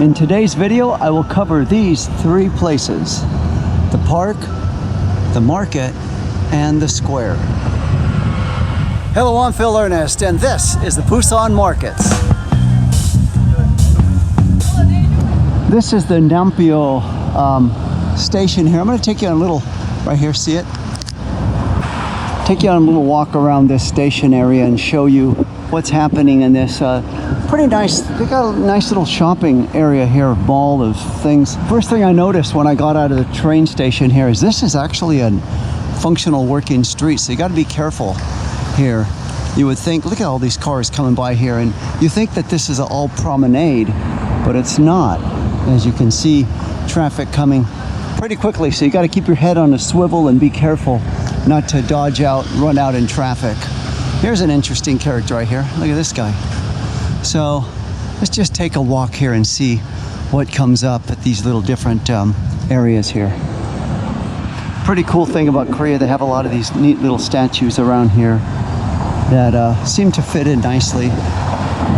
In today's video, I will cover these three places: the park, the market, and the square. Hello, I'm Phil Ernest, and this is the Busan Markets. This is the Nampio station here. I'm going to take you on a little, right here, see it? Take you on a little walk around this station area and show you what's happening in this pretty nice, they got a nice little shopping area here, mall of things. First thing I noticed when I got out of the train station here is this is actually a functional working street, so you got to be careful here. You would think, look at all these cars coming by here, and you think that this is all promenade, but it's not. As you can see, traffic coming pretty quickly, so you got to keep your head on a swivel and be careful not to dodge out, run out in traffic. Here's an interesting character right here. Look at this guy. So let's just take a walk here and see what comes up at these little different areas here. Pretty cool thing about Korea, they have a lot of these neat little statues around here that seem to fit in nicely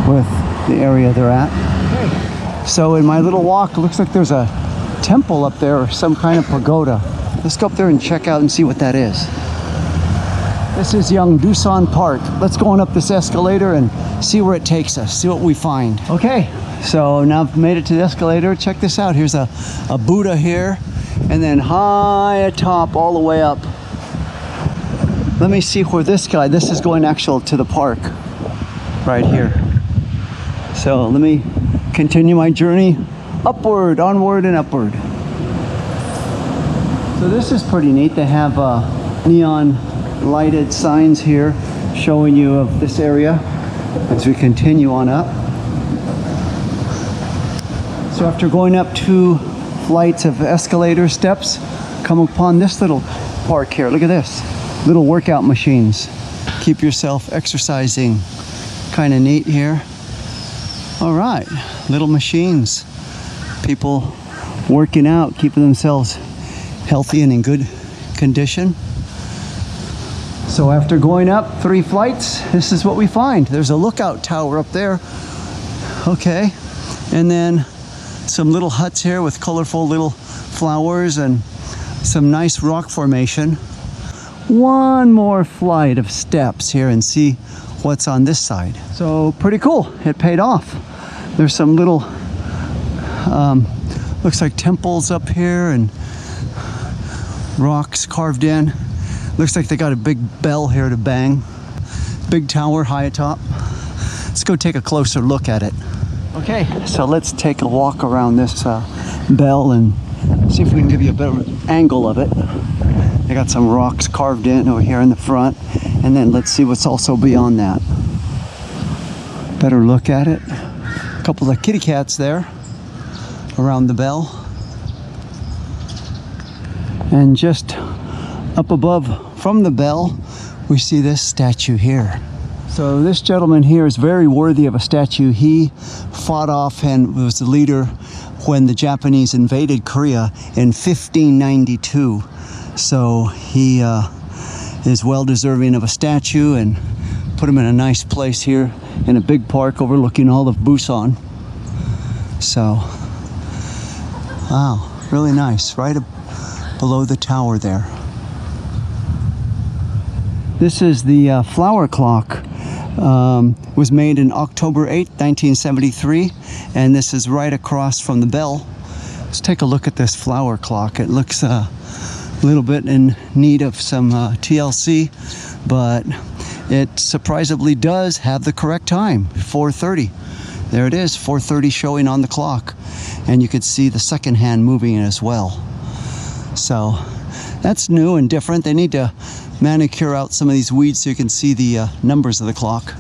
with the area they're at. Okay. So in my little walk, it looks like there's a temple up there or some kind of pagoda. Let's go up there and check out and see what that is. This is Busan Park. Let's go on up this escalator and see where it takes us, see what we find. Okay, so now I've made it to the escalator. Check this out. Here's a Buddha here, and then high atop all the way up. Let me see where this is going actual to the park right here. So let me continue my journey upward, onward, and upward. So this is pretty neat. They have neon lighted signs here showing you of this area as we continue on up. So after going up 2 flights of escalator steps, come upon this little park here. Look at this, little workout machines. Keep yourself exercising. Kind of neat here. All right, little machines. People working out, keeping themselves healthy and in good condition. So after going up 3 flights, this is what we find. There's a lookout tower up there. Okay, and then some little huts here with colorful little flowers and some nice rock formation. 1 more flight of steps here and see what's on this side. So pretty cool, it paid off. There's some little, looks like temples up here and rocks carved in. Looks like they got a big bell here to bang. Big tower high atop. Let's go take a closer look at it. Okay, so let's take a walk around this bell and see if we can give you a better angle of it. They got some rocks carved in over here in the front, and then let's see what's also beyond that. Better look at it. A couple of kitty cats there around the bell. And just up above from the bell, we see this statue here. So this gentleman here is very worthy of a statue. He fought off and was the leader when the Japanese invaded Korea in 1592. So he is well deserving of a statue, and put him in a nice place here in a big park overlooking all of Busan. So, wow, really nice, right below the tower there. This is the flower clock. Was made in October 8, 1973, and this is right across from the bell. Let's take a look at this flower clock. It looks a little bit in need of some TLC, but it surprisingly does have the correct time, 4:30. There it is, 4:30 showing on the clock, and you could see the second hand moving as well. So that's new and different. They need to manicure out some of these weeds so you can see the numbers of the clock.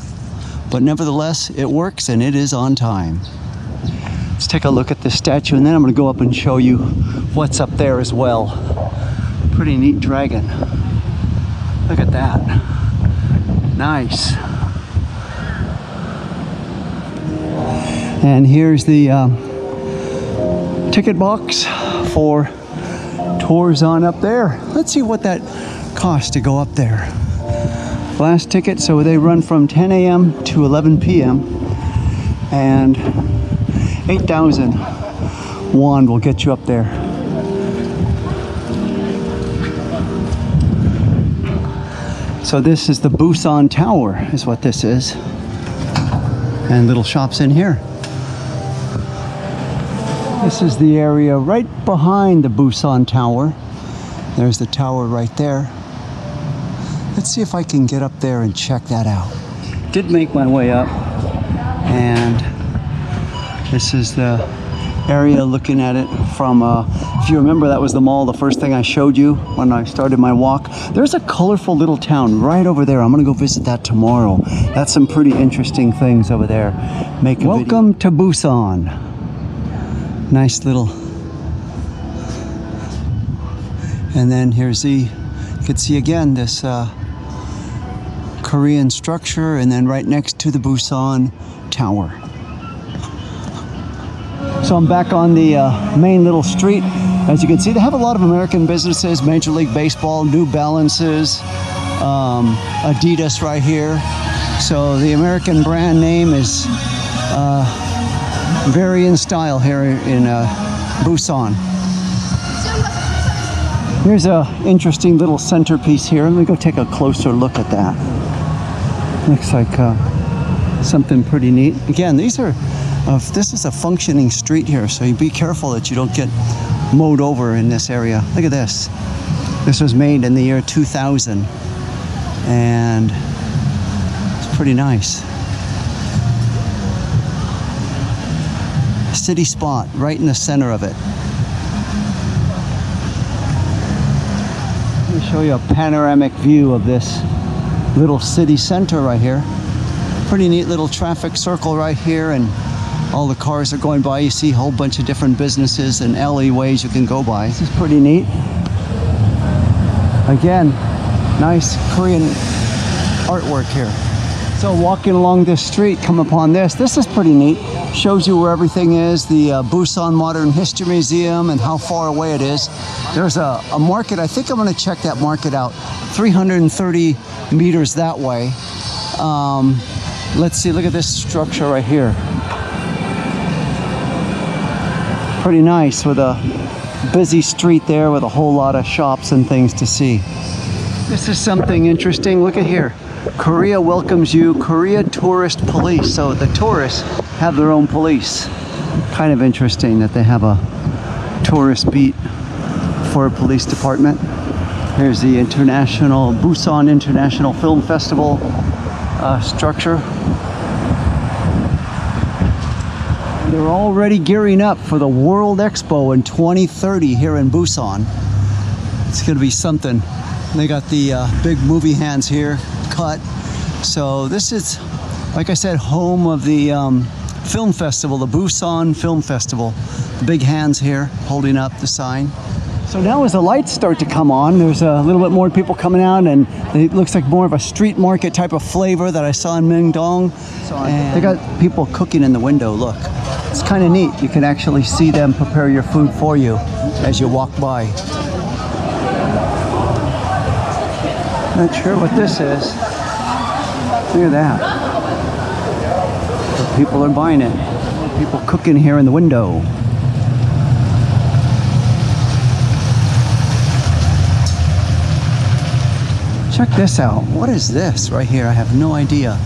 But nevertheless, it works and it is on time. Let's take a look at this statue, and then I'm going to go up and show you what's up there as well. Pretty neat dragon. Look at that. Nice. And here's the ticket box for tours on up there. Let's see what that cost to go up there. Last ticket, so they run from 10 a.m. to 11 p.m. and 8,000 won will get you up there. So this is the Busan Tower, is what this is. And little shops in here. This is the area right behind the Busan Tower. There's the tower right there. Let's see if I can get up there and check that out. Did make my way up, and this is the area looking at it from, if you remember, that was the mall, the first thing I showed you when I started my walk. There's a colorful little town right over there. I'm gonna go visit that tomorrow. That's some pretty interesting things over there. Welcome to Busan. Nice little. And then here's you can see again this Korean structure, and then right next to the Busan Tower. So I'm back on the main little street. As you can see, they have a lot of American businesses, Major League Baseball, New Balances, Adidas right here. So the American brand name is very in style here in Busan. Here's a interesting little centerpiece here. Let me go take a closer look at that. Looks like something pretty neat. Again, these are, this is a functioning street here, so you be careful that you don't get mowed over in this area. Look at this. This was made in the year 2000, and it's pretty nice. City spot right in the center of it. Let me show you a panoramic view of this little city center right here. Pretty neat little traffic circle right here, and all the cars are going by. You see a whole bunch of different businesses and alleyways you can go by. This is pretty neat. Again, nice Korean artwork here. So walking along this street, come upon this. This is pretty neat. Shows you where everything is, the Busan Modern History Museum and how far away it is. There's a market. I think I'm going to check that market out. 330 meters that way. Let's see, look at this structure right here. Pretty nice, with a busy street there with a whole lot of shops and things to see. This is something interesting. Look at here. Korea welcomes you, Korea Tourist Police. So the tourists have their own police. Kind of interesting that they have a tourist beat for a police department. Here's the Busan International Film Festival structure. They're already gearing up for the World Expo in 2030 here in Busan. It's gonna be something. They got the big movie hands here cut. So this is, like I said, home of the film festival, the Busan Film Festival. The big hands here holding up the sign. So now as the lights start to come on, there's a little bit more people coming out, and it looks like more of a street market type of flavor that I saw in Myeongdong. And they got people cooking in the window, look. It's kind of neat. You can actually see them prepare your food for you as you walk by. Not sure what this is. Look at that. But people are buying it. People cooking here in the window. Check this out. What is this right here? I have no idea.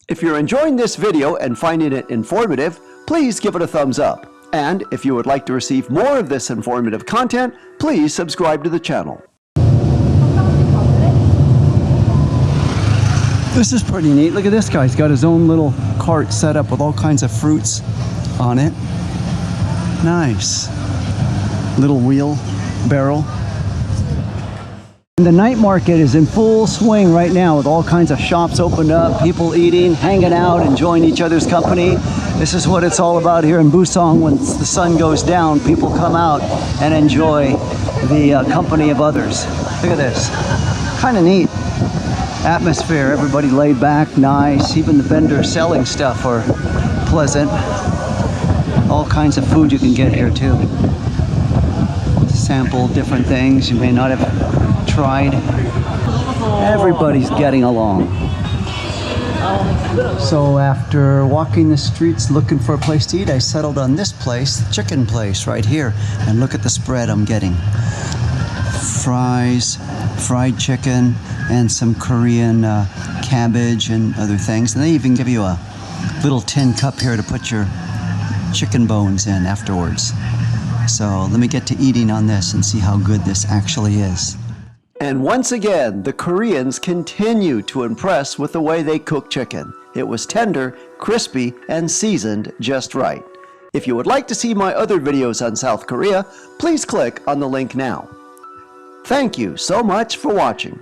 If you're enjoying this video and finding it informative, please give it a thumbs up. And if you would like to receive more of this informative content, please subscribe to the channel. This is pretty neat. Look at this guy. He's got his own little cart set up with all kinds of fruits on it. Nice. Little wheel barrel. And the night market is in full swing right now with all kinds of shops opened up, people eating, hanging out, enjoying each other's company. This is what it's all about here in Busan. When the sun goes down, people come out and enjoy the company of others. Look at this. Kind of neat. Atmosphere, everybody laid back, nice. Even the vendors selling stuff are pleasant. All kinds of food you can get here too. Sample different things you may not have tried. Everybody's getting along. So after walking the streets looking for a place to eat, I settled on this place, the chicken place right here. And look at the spread I'm getting. Fries, fried chicken, and some Korean cabbage and other things. And they even give you a little tin cup here to put your chicken bones in afterwards. So let me get to eating on this and see how good this actually is. And once again, the Koreans continue to impress with the way they cook chicken. It was tender, crispy, and seasoned just right. If you would like to see my other videos on South Korea, please click on the link now. Thank you so much for watching.